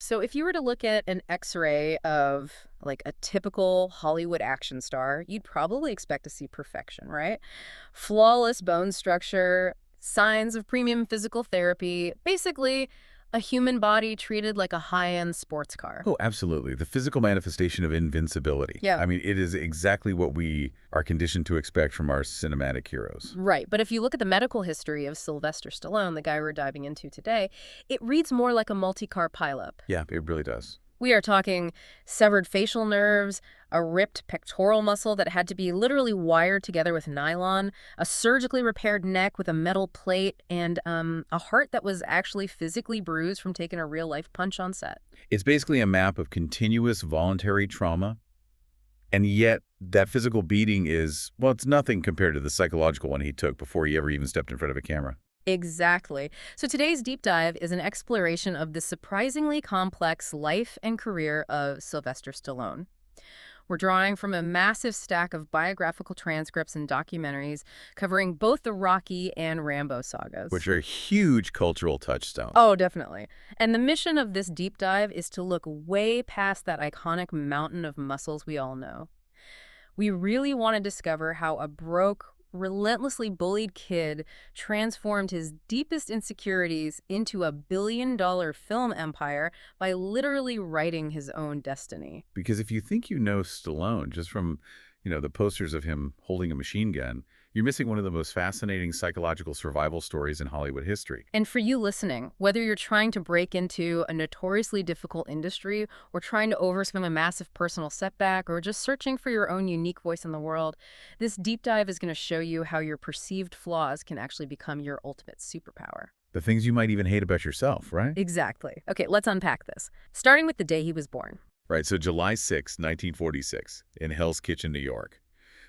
So if you were to look at an X-ray of like a typical Hollywood action star, you'd probably expect to see perfection, right? Flawless bone structure, signs of premium physical therapy, basically a human body treated like a high-end sports car. Oh, absolutely. The physical manifestation of invincibility. Yeah. I mean, it is exactly what we are conditioned to expect from our cinematic heroes. Right, but if you look at the medical history of Sylvester Stallone, the guy we're diving into today, it reads more like a multi-car pileup. Yeah, it really does. We are talking severed facial nerves, a ripped pectoral muscle that had to be literally wired together with nylon, a surgically repaired neck with a metal plate, and a heart that was actually physically bruised from taking a real-life punch on set. It's basically a map of continuous voluntary trauma, and yet that physical beating is, well, it's nothing compared to the psychological one he took before he ever even stepped in front of a camera. Exactly. So today's deep dive is an exploration of the surprisingly complex life and career of Sylvester Stallone. We're drawing from a massive stack of biographical transcripts and documentaries covering both the Rocky and Rambo sagas. Which are huge cultural touchstones. Oh, definitely. And the mission of this deep dive is to look way past that iconic mountain of muscles we all know. We really want to discover how a broke, relentlessly bullied kid transformed his deepest insecurities into a billion-dollar film empire by literally writing his own destiny. Because if you think you know Stallone just from, the posters of him holding a machine gun, you're missing one of the most fascinating psychological survival stories in Hollywood history. And for you listening, whether you're trying to break into a notoriously difficult industry or trying to overcome a massive personal setback or just searching for your own unique voice in the world, this deep dive is going to show you how your perceived flaws can actually become your ultimate superpower. The things you might even hate about yourself, right? Exactly. Okay, let's unpack this. Starting with the day he was born. Right, so July 6, 1946, in Hell's Kitchen, New York.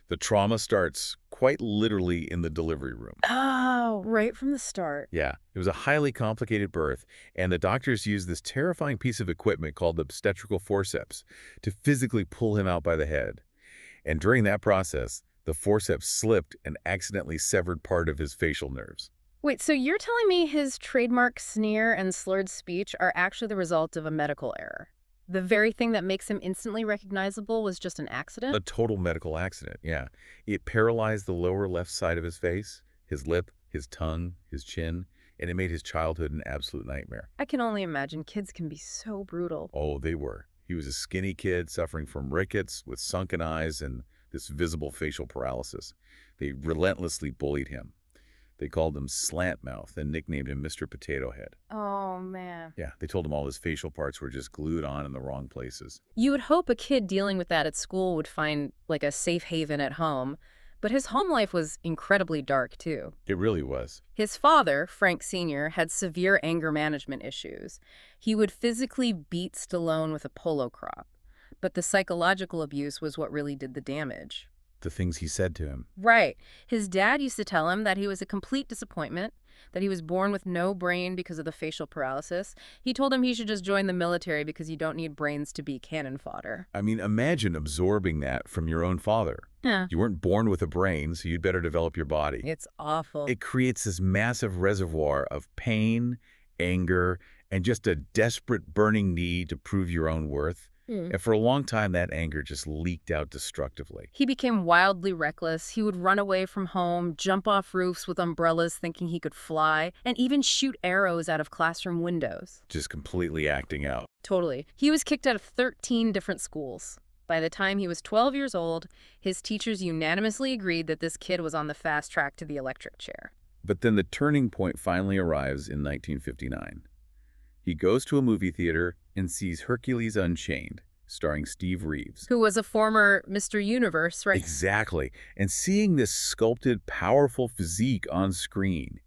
The trauma starts quite literally in the delivery room. Oh, right from the start. Yeah, it was a highly complicated birth, and the doctors used this terrifying piece of equipment called the obstetrical forceps to physically pull him out by the head. And during that process, the forceps slipped and accidentally severed part of his facial nerves. Wait, so you're telling me his trademark sneer and slurred speech are actually the result of a medical error? The very thing that makes him instantly recognizable was just an accident? A total medical accident, yeah. It paralyzed the lower left side of his face, his lip, his tongue, his chin, and it made his childhood an absolute nightmare. I can only imagine kids can be so brutal. Oh, they were. He was a skinny kid suffering from rickets with sunken eyes and this visible facial paralysis. They relentlessly bullied him. They called him Slant Mouth and nicknamed him Mr. Potato Head. Oh, man. Yeah, they told him all his facial parts were just glued on in the wrong places. You would hope a kid dealing with that at school would find, like, a safe haven at home. But his home life was incredibly dark, too. It really was. His father, Frank Sr., had severe anger management issues. He would physically beat Stallone with a polo crop. But the psychological abuse was what really did the damage. The things he said to him. Right. His dad used to tell him that he was a complete disappointment, that he was born with no brain because of the facial paralysis. He told him he should just join the military because you don't need brains to be cannon fodder. I mean, imagine absorbing that from your own father. Yeah. You weren't born with a brain, so you'd better develop your body. It's awful. It creates this massive reservoir of pain, anger, and just a desperate burning need to prove your own worth. And for a long time, that anger just leaked out destructively. He became wildly reckless. He would run away from home, jump off roofs with umbrellas thinking he could fly, and even shoot arrows out of classroom windows. Just completely acting out. Totally. He was kicked out of 13 different schools. By the time he was 12 years old, his teachers unanimously agreed that this kid was on the fast track to the electric chair. But then the turning point finally arrives in 1959. He goes to a movie theater and sees Hercules Unchained, starring Steve Reeves. Who was a former Mr. Universe, right? Exactly. And seeing this sculpted, powerful physique on screen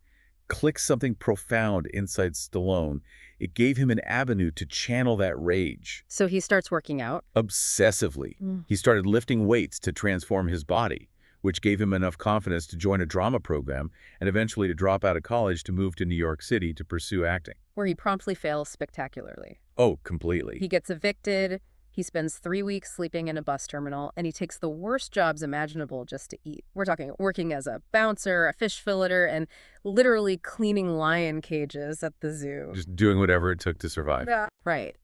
clicked something profound inside Stallone. It gave him an avenue to channel that rage. So he starts working out. Obsessively. He started lifting weights to transform his body, which gave him enough confidence to join a drama program and eventually to drop out of college to move to New York City to pursue acting. Where he promptly fails spectacularly. Oh, completely. He gets evicted, he spends 3 weeks sleeping in a bus terminal, and he takes the worst jobs imaginable just to eat. We're talking working as a bouncer, a fish filleter, and literally cleaning lion cages at the zoo. Just doing whatever it took to survive. Yeah. Right.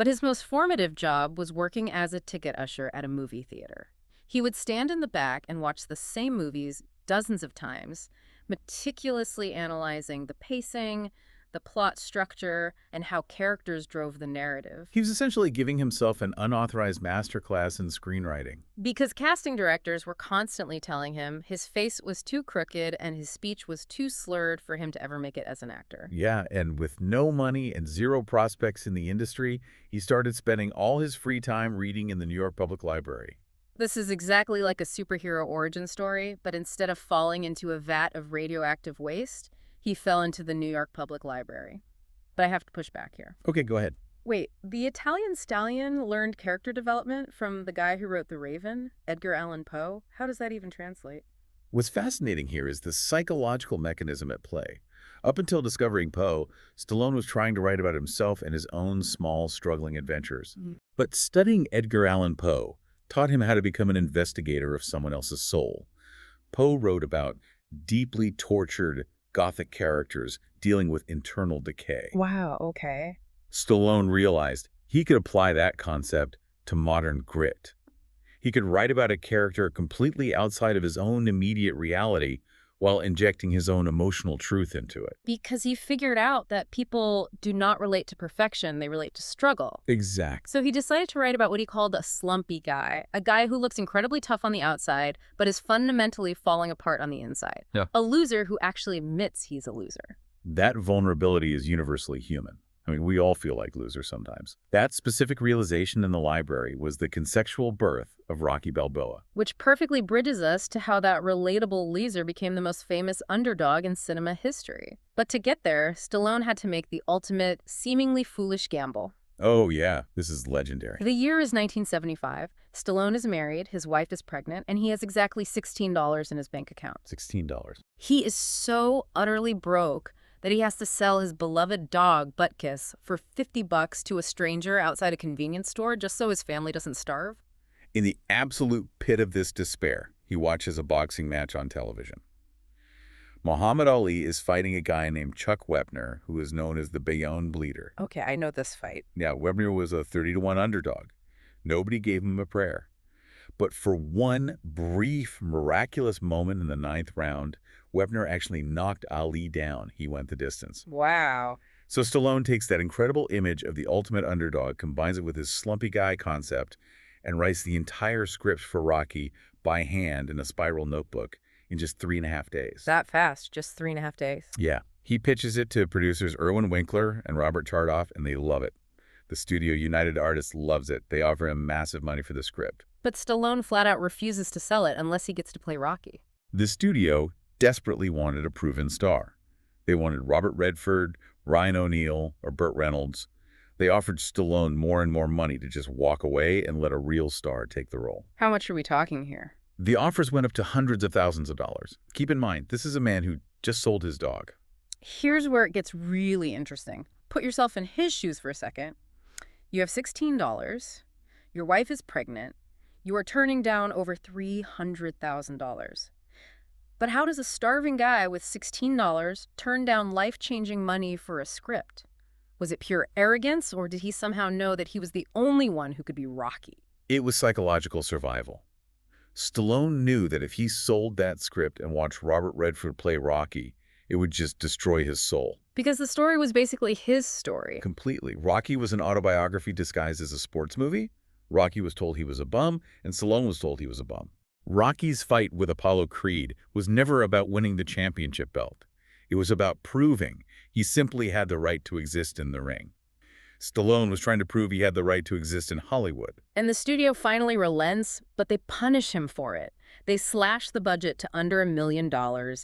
But his most formative job was working as a ticket usher at a movie theater. He would stand in the back and watch the same movies dozens of times, meticulously analyzing the pacing, the plot structure, and how characters drove the narrative. He was essentially giving himself an unauthorized masterclass in screenwriting. Because casting directors were constantly telling him his face was too crooked and his speech was too slurred for him to ever make it as an actor. Yeah, and with no money and zero prospects in the industry, he started spending all his free time reading in the New York Public Library. This is exactly like a superhero origin story, but instead of falling into a vat of radioactive waste, he fell into the New York Public Library. But I have to push back here. Okay, go ahead. Wait, the Italian stallion learned character development from the guy who wrote The Raven, Edgar Allan Poe? How does that even translate? What's fascinating here is the psychological mechanism at play. Up until discovering Poe, Stallone was trying to write about himself and his own small, struggling adventures. But studying Edgar Allan Poe taught him how to become an investigator of someone else's soul. Poe wrote about deeply tortured, Gothic characters dealing with internal decay. Wow, okay. Stallone realized he could apply that concept to modern grit. He could write about a character completely outside of his own immediate reality while injecting his own emotional truth into it. Because he figured out that people do not relate to perfection, they relate to struggle. Exactly. So he decided to write about what he called a slumpy guy, a guy who looks incredibly tough on the outside, but is fundamentally falling apart on the inside. Yeah. A loser who actually admits he's a loser. That vulnerability is universally human. I mean, we all feel like losers sometimes. That specific realization in the library was the conceptual birth of Rocky Balboa. Which perfectly bridges us to how that relatable loser became the most famous underdog in cinema history. But to get there, Stallone had to make the ultimate, seemingly foolish gamble. Oh yeah, this is legendary. The year is 1975. Stallone is married, his wife is pregnant, and he has exactly $16 in his bank account. $16. He is so utterly broke that he has to sell his beloved dog, Buttkiss, for $50 to a stranger outside a convenience store just so his family doesn't starve. In the absolute pit of this despair, he watches a boxing match on television. Muhammad Ali is fighting a guy named Chuck Wepner, who is known as the Bayonne Bleeder. Okay, I know this fight. Yeah, Wepner was a 30-to-1 underdog. Nobody gave him a prayer. But for one brief, miraculous moment in the 9th round, Wepner actually knocked Ali down. He went the distance. Wow. So Stallone takes that incredible image of the ultimate underdog, combines it with his slumpy guy concept, and writes the entire script for Rocky by hand in a spiral notebook in just 3.5 days. That fast, just 3.5 days. Yeah. He pitches it to producers Irwin Winkler and Robert Chardoff, and they love it. The studio United Artists loves it. They offer him massive money for the script. But Stallone flat out refuses to sell it unless he gets to play Rocky. The studio desperately wanted a proven star. They wanted Robert Redford, Ryan O'Neal, or Burt Reynolds. They offered Stallone more and more money to just walk away and let a real star take the role. How much are we talking here? The offers went up to hundreds of thousands of dollars. Keep in mind, this is a man who just sold his dog. Here's where it gets really interesting. Put yourself in his shoes for a second. You have $16. Your wife is pregnant. You are turning down over $300,000. But how does a starving guy with $16 turn down life-changing money for a script? Was it pure arrogance, or did he somehow know that he was the only one who could be Rocky? It was psychological survival. Stallone knew that if he sold that script and watched Robert Redford play Rocky, it would just destroy his soul. Because the story was basically his story. Completely. Rocky was an autobiography disguised as a sports movie. Rocky was told he was a bum, and Stallone was told he was a bum. Rocky's fight with Apollo Creed was never about winning the championship belt. It was about proving he simply had the right to exist in the ring. Stallone was trying to prove he had the right to exist in Hollywood. And the studio finally relents, but they punish him for it. They slash the budget to under $1 million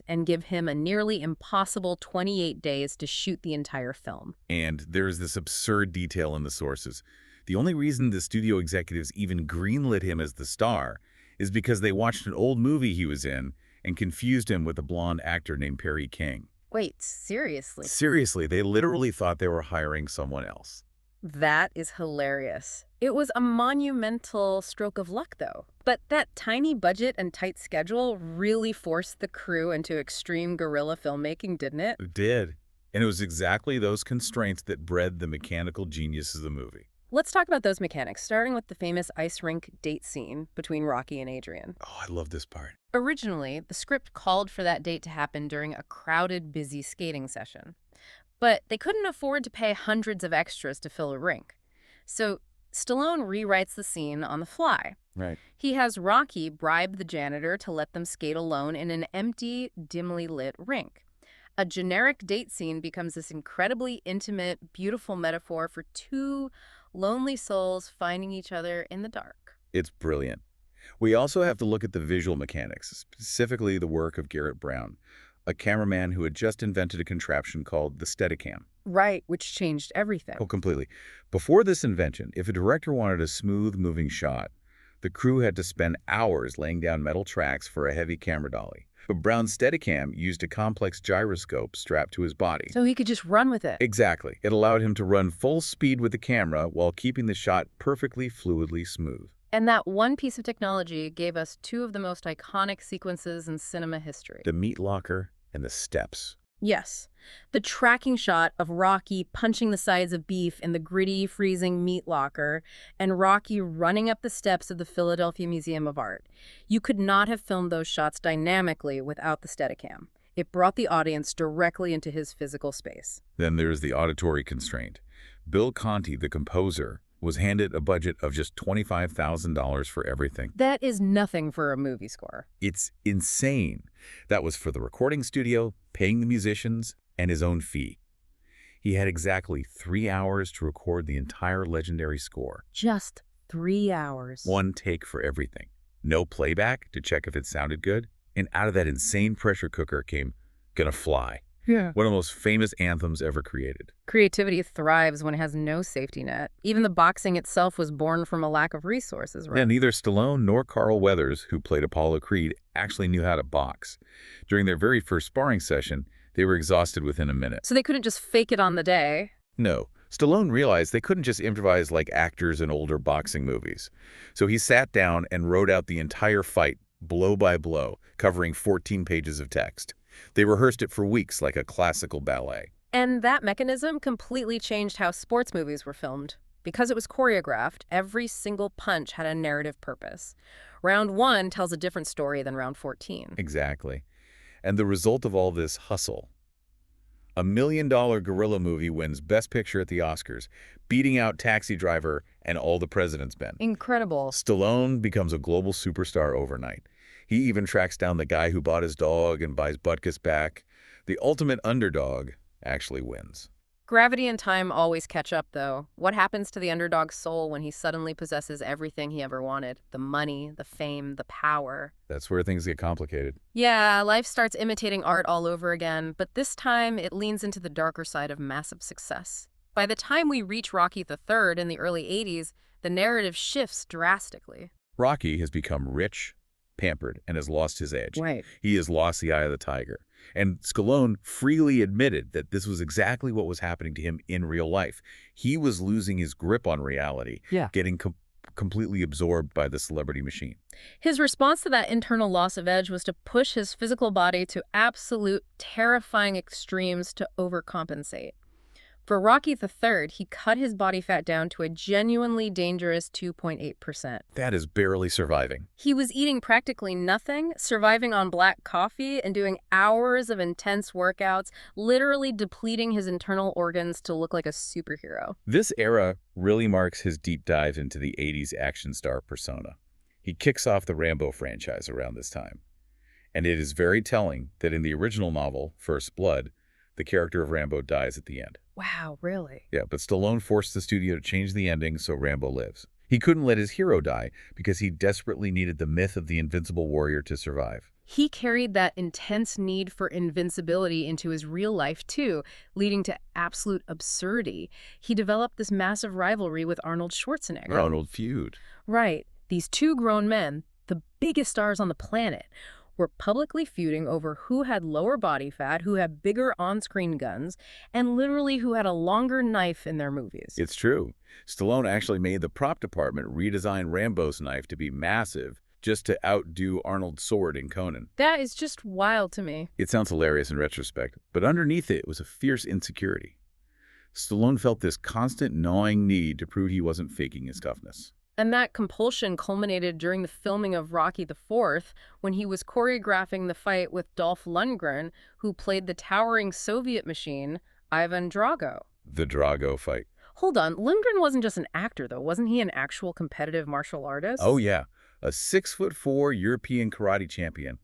and give him a nearly impossible 28 days to shoot the entire film. And there's this absurd detail in the sources. The only reason the studio executives even greenlit him as the star is because they watched an old movie he was in and confused him with a blonde actor named Perry King. Wait, seriously? Seriously, they literally thought they were hiring someone else. That is hilarious. It was a monumental stroke of luck, though. But that tiny budget and tight schedule really forced the crew into extreme guerrilla filmmaking, didn't it? It did. And it was exactly those constraints that bred the mechanical genius of the movie. Let's talk about those mechanics, starting with the famous ice rink date scene between Rocky and Adrian. Oh, I love this part. Originally, the script called for that date to happen during a crowded, busy skating session. But they couldn't afford to pay hundreds of extras to fill a rink. So Stallone rewrites the scene on the fly. Right. He has Rocky bribe the janitor to let them skate alone in an empty, dimly lit rink. A generic date scene becomes this incredibly intimate, beautiful metaphor for two lonely souls finding each other in the dark. It's brilliant. We also have to look at the visual mechanics, specifically the work of Garrett Brown, a cameraman who had just invented a contraption called the Steadicam. Right, which changed everything. Oh, completely. Before this invention, if a director wanted a smooth-moving shot, the crew had to spend hours laying down metal tracks for a heavy camera dolly. But Brown's Steadicam used a complex gyroscope strapped to his body. So he could just run with it. Exactly. It allowed him to run full speed with the camera while keeping the shot perfectly fluidly smooth. And that one piece of technology gave us two of the most iconic sequences in cinema history. The meat locker and the steps. Yes. The tracking shot of Rocky punching the sides of beef in the gritty, freezing meat locker, and Rocky running up the steps of the Philadelphia Museum of Art. You could not have filmed those shots dynamically without the Steadicam. It brought the audience directly into his physical space. Then there's the auditory constraint. Bill Conti, the composer, was handed a budget of just $25,000 for everything. That is nothing for a movie score. It's insane. That was for the recording studio, paying the musicians, and his own fee. He had exactly 3 hours to record the entire legendary score. Just 3 hours. One take for everything. No playback to check if it sounded good. And out of that insane pressure cooker came Gonna Fly. Yeah. One of the most famous anthems ever created. Creativity thrives when it has no safety net. Even the boxing itself was born from a lack of resources, right? Yeah, neither Stallone nor Carl Weathers, who played Apollo Creed, actually knew how to box. During their very first sparring session, they were exhausted within a minute. So they couldn't just fake it on the day. No. Stallone realized they couldn't just improvise like actors in older boxing movies. So he sat down and wrote out the entire fight, blow by blow, covering 14 pages of text. They rehearsed it for weeks like a classical ballet. And that mechanism completely changed how sports movies were filmed. Because it was choreographed, every single punch had a narrative purpose. Round 1 tells a different story than round 14. Exactly. And the result of all this hustle. A $1 million guerrilla movie wins Best Picture at the Oscars, beating out Taxi Driver and All the President's Men. Incredible. Stallone becomes a global superstar overnight. He even tracks down the guy who bought his dog and buys Butkus back. The ultimate underdog actually wins. Gravity and time always catch up, though. What happens to the underdog's soul when he suddenly possesses everything he ever wanted? The money, the fame, the power. That's where things get complicated. Yeah, life starts imitating art all over again, but this time it leans into the darker side of massive success. By the time we reach Rocky III in the early 80s, the narrative shifts drastically. Rocky has become rich, pampered, and has lost his edge. Right. He has lost the eye of the tiger. And Stallone freely admitted that this was exactly what was happening to him in real life. He was losing his grip on reality, getting completely absorbed by the celebrity machine. His response to that internal loss of edge was to push his physical body to absolute terrifying extremes to overcompensate. For Rocky III, he cut his body fat down to a genuinely dangerous 2.8%. That is barely surviving. He was eating practically nothing, surviving on black coffee, and doing hours of intense workouts, literally depleting his internal organs to look like a superhero. This era really marks his deep dive into the 80s action star persona. He kicks off the Rambo franchise around this time. And it is very telling that in the original novel, First Blood, the character of Rambo dies at the end. Wow, really? Yeah, but Stallone forced the studio to change the ending so Rambo lives. He couldn't let his hero die because he desperately needed the myth of the invincible warrior to survive. He carried that intense need for invincibility into his real life, too, leading to absolute absurdity. He developed this massive rivalry with Arnold Schwarzenegger. Arnold feud. Right. These two grown men, the biggest stars on the planet, were publicly feuding over who had lower body fat, who had bigger on-screen guns, and literally who had a longer knife in their movies. It's true. Stallone actually made the prop department redesign Rambo's knife to be massive just to outdo Arnold's sword in Conan. That is just wild to me. It sounds hilarious in retrospect, but underneath it was a fierce insecurity. Stallone felt this constant gnawing need to prove he wasn't faking his toughness. And that compulsion culminated during the filming of Rocky IV when he was choreographing the fight with Dolph Lundgren, who played the towering Soviet machine, Ivan Drago. The Drago fight. Hold on, Lundgren wasn't just an actor, though. Wasn't he an actual competitive martial artist? Oh, yeah. A 6'4" European karate champion.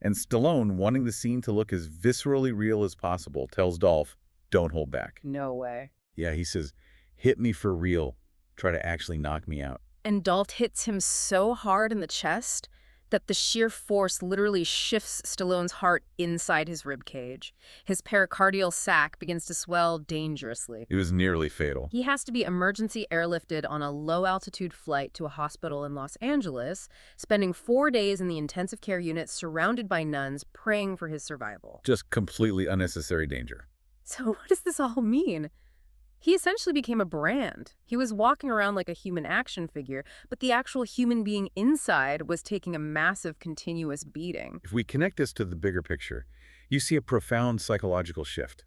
And Stallone, wanting the scene to look as viscerally real as possible, tells Dolph, don't hold back. No way. Yeah, he says, hit me for real. Try to actually knock me out. And Dolph hits him so hard in the chest that the sheer force literally shifts Stallone's heart inside his ribcage. His pericardial sac begins to swell dangerously. It was nearly fatal. He has to be emergency airlifted on a low-altitude flight to a hospital in Los Angeles, spending 4 days in the intensive care unit surrounded by nuns praying for his survival. Just completely unnecessary danger. So what does this all mean? He essentially became a brand. He was walking around like a human action figure, but the actual human being inside was taking a massive continuous beating. If we connect this to the bigger picture, you see a profound psychological shift.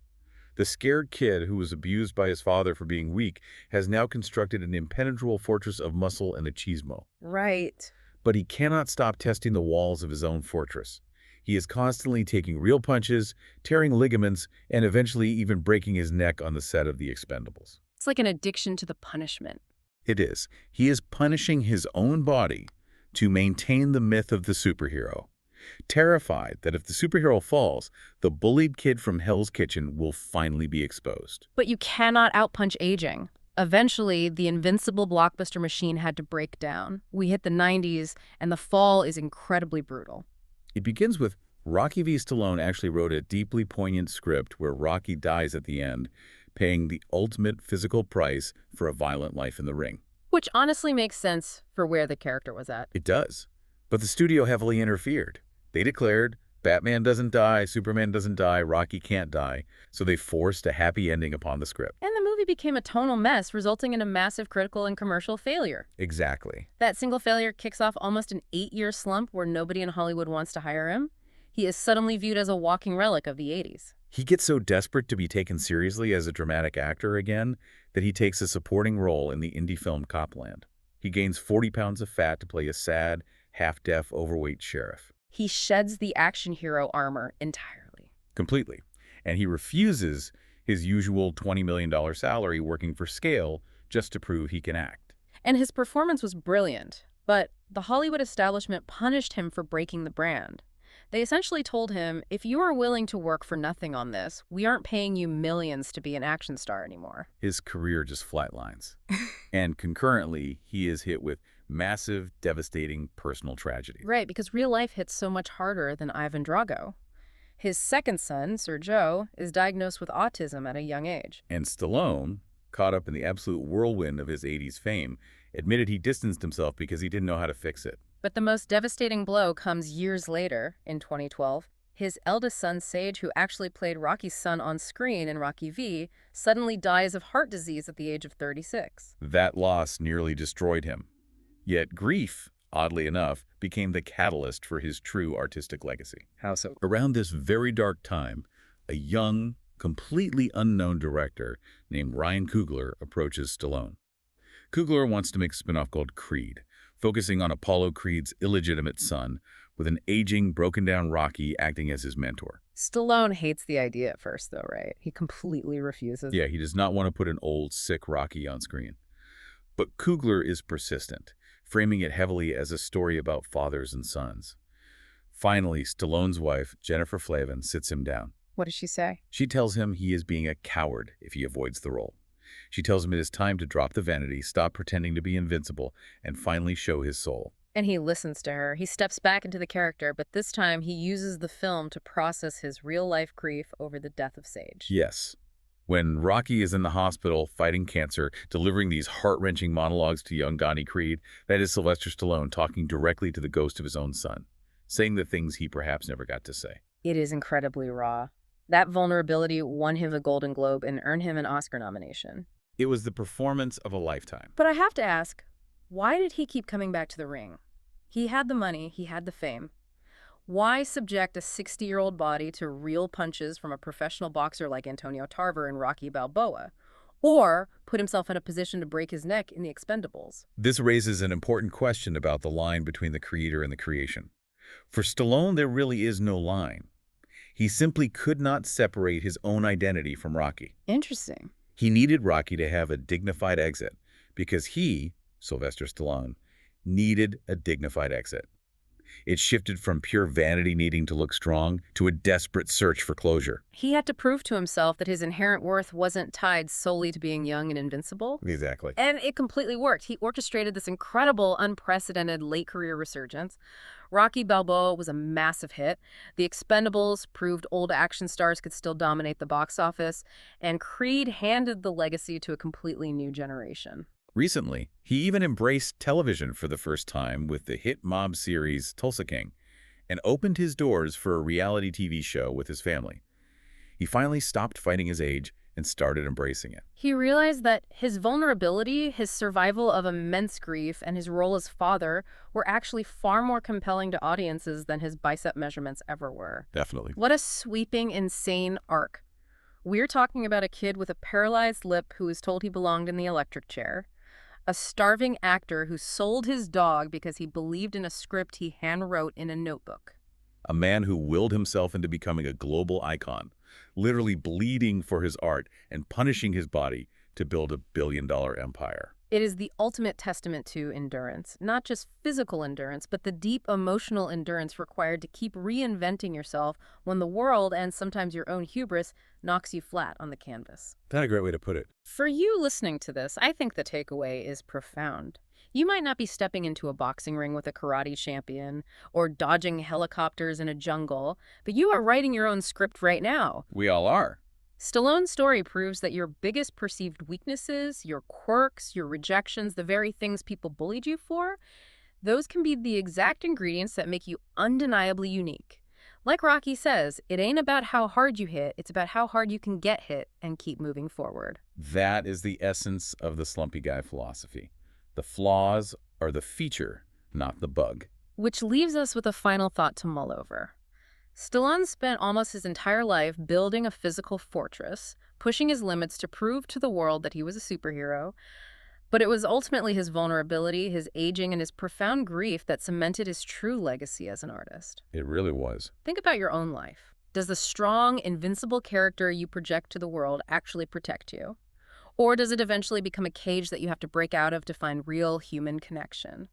The scared kid who was abused by his father for being weak has now constructed an impenetrable fortress of muscle and machismo. Right. But he cannot stop testing the walls of his own fortress. He is constantly taking real punches, tearing ligaments, and eventually even breaking his neck on the set of The Expendables. It's like an addiction to the punishment. It is. He is punishing his own body to maintain the myth of the superhero, terrified that if the superhero falls, the bullied kid from Hell's Kitchen will finally be exposed. But you cannot outpunch aging. Eventually, the invincible blockbuster machine had to break down. We hit the 90s, and the fall is incredibly brutal. It begins with Rocky v. Stallone actually wrote a deeply poignant script where Rocky dies at the end, paying the ultimate physical price for a violent life in the ring. Which honestly makes sense for where the character was at. It does. But the studio heavily interfered. They declared, Batman doesn't die, Superman doesn't die, Rocky can't die, so they forced a happy ending upon the script. And the movie became a tonal mess, resulting in a massive critical and commercial failure. Exactly. That single failure kicks off almost an 8-year slump where nobody in Hollywood wants to hire him. He is suddenly viewed as a walking relic of the 80s. He gets so desperate to be taken seriously as a dramatic actor again that he takes a supporting role in the indie film Copland. He gains 40 pounds of fat to play a sad, half-deaf, overweight sheriff. He sheds the action hero armor entirely. Completely. And he refuses his usual $20 million salary working for scale just to prove he can act. And his performance was brilliant, but the Hollywood establishment punished him for breaking the brand. They essentially told him, if you are willing to work for nothing on this, we aren't paying you millions to be an action star anymore. His career just flatlines. And concurrently, he is hit with massive, devastating personal tragedy. Right, because real life hits so much harder than Ivan Drago. His second son, Sir Joe, is diagnosed with autism at a young age. And Stallone, caught up in the absolute whirlwind of his 80s fame, admitted he distanced himself because he didn't know how to fix it. But the most devastating blow comes years later, in 2012. His eldest son, Sage, who actually played Rocky's son on screen in Rocky V, suddenly dies of heart disease at the age of 36. That loss nearly destroyed him. Yet grief, oddly enough, became the catalyst for his true artistic legacy. How so? Around this very dark time, a young, completely unknown director named Ryan Coogler approaches Stallone. Coogler wants to make a spin-off called Creed, focusing on Apollo Creed's illegitimate son, with an aging, broken-down Rocky acting as his mentor. Stallone hates the idea at first, though, right? He completely refuses. Yeah, he does not want to put an old, sick Rocky on screen. But Coogler is persistent, framing it heavily as a story about fathers and sons. Finally, Stallone's wife, Jennifer Flavin, sits him down. What does she say? She tells him he is being a coward if he avoids the role. She tells him it is time to drop the vanity, stop pretending to be invincible, and finally show his soul. And he listens to her. He steps back into the character, but this time he uses the film to process his real-life grief over the death of Sage. Yes. When Rocky is in the hospital fighting cancer, delivering these heart-wrenching monologues to young Donnie Creed, that is Sylvester Stallone talking directly to the ghost of his own son, saying the things he perhaps never got to say. It is incredibly raw. That vulnerability won him a Golden Globe and earned him an Oscar nomination. It was the performance of a lifetime. But I have to ask, why did he keep coming back to the ring? He had the money, he had the fame. Why subject a 60-year-old body to real punches from a professional boxer like Antonio Tarver and Rocky Balboa? or put himself in a position to break his neck in the Expendables. This raises an important question about the line between the creator and the creation. For Stallone, there really is no line. He simply could not separate his own identity from Rocky. Interesting. He needed Rocky to have a dignified exit because he, Sylvester Stallone, needed a dignified exit. It shifted from pure vanity needing to look strong to a desperate search for closure. He had to prove to himself that his inherent worth wasn't tied solely to being young and invincible. Exactly. And it completely worked. He orchestrated this incredible, unprecedented late-career resurgence. Rocky Balboa was a massive hit. The Expendables proved old action stars could still dominate the box office. And Creed handed the legacy to a completely new generation. Recently, he even embraced television for the first time with the hit mob series Tulsa King and opened his doors for a reality TV show with his family. He finally stopped fighting his age and started embracing it. He realized that his vulnerability, his survival of immense grief, and his role as father were actually far more compelling to audiences than his bicep measurements ever were. Definitely. What a sweeping, insane arc. We're talking about a kid with a paralyzed lip who was told he belonged in the electric chair, a starving actor who sold his dog because he believed in a script he hand-wrote in a notebook. A man who willed himself into becoming a global icon, literally bleeding for his art and punishing his body to build a billion-dollar empire. It is the ultimate testament to endurance, not just physical endurance, but the deep emotional endurance required to keep reinventing yourself when the world, and sometimes your own hubris, knocks you flat on the canvas. That's a great way to put it. For you listening to this, I think the takeaway is profound. You might not be stepping into a boxing ring with a karate champion or dodging helicopters in a jungle, but you are writing your own script right now. We all are. Stallone's story proves that your biggest perceived weaknesses, your quirks, your rejections, the very things people bullied you for, those can be the exact ingredients that make you undeniably unique. Like Rocky says, it ain't about how hard you hit, it's about how hard you can get hit and keep moving forward. That is the essence of the slumpy guy philosophy. The flaws are the feature, not the bug. Which leaves us with a final thought to mull over. Stallone spent almost his entire life building a physical fortress, pushing his limits to prove to the world that he was a superhero. But it was ultimately his vulnerability, his aging, and his profound grief that cemented his true legacy as an artist. It really was. Think about your own life. Does the strong, invincible character you project to the world actually protect you? Or does it eventually become a cage that you have to break out of to find real human connection?